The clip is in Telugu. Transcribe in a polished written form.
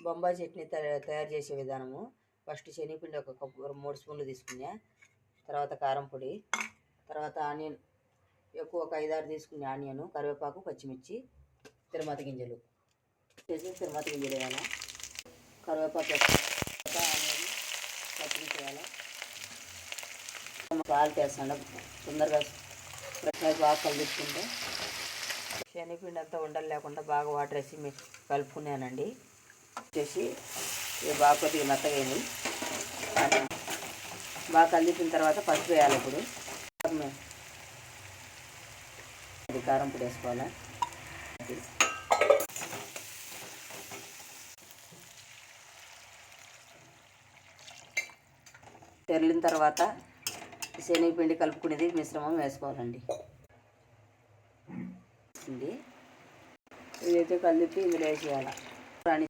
బొంబాయి చట్నీ తయారు చేసే విధానము. ఫస్ట్ శనగపిండి ఒక కప్పు 3 స్పూన్లు తీసుకున్నా. తర్వాత కారం పొడి, తర్వాత ఆనియన్ ఎక్కువ ఒక 5-6 తీసుకునే ఆనియన్, కరివేపాకు, పచ్చిమిర్చి, తిరుమత గింజలు వేసి తిరుమత గింజలు వేయాలి. కరివేపాకు ఆనియన్ పచ్చిమిర్చి వేయాలి. సాల్ట్ వేస్తాను తొందరగా బాగా కలుపుకుంటే. శనగపిండి అంతా ఉండలు లేకుండా బాగా వాటర్ వేసి కలుపుకున్నానండి. వచ్చేసి ఇవి బాగా కొద్దిగా మెత్తగైనవి. బాగా కలిపిన తర్వాత పసుపు వేయాలి. ఇప్పుడు ఇది కారం పొడి వేసుకోవాలి. తెరిలిన తర్వాత శనగపిండి కలుపుకునేది మిశ్రమం వేసుకోవాలండి. ఇదైతే కలిపి ఇందులో వేసేయాలి.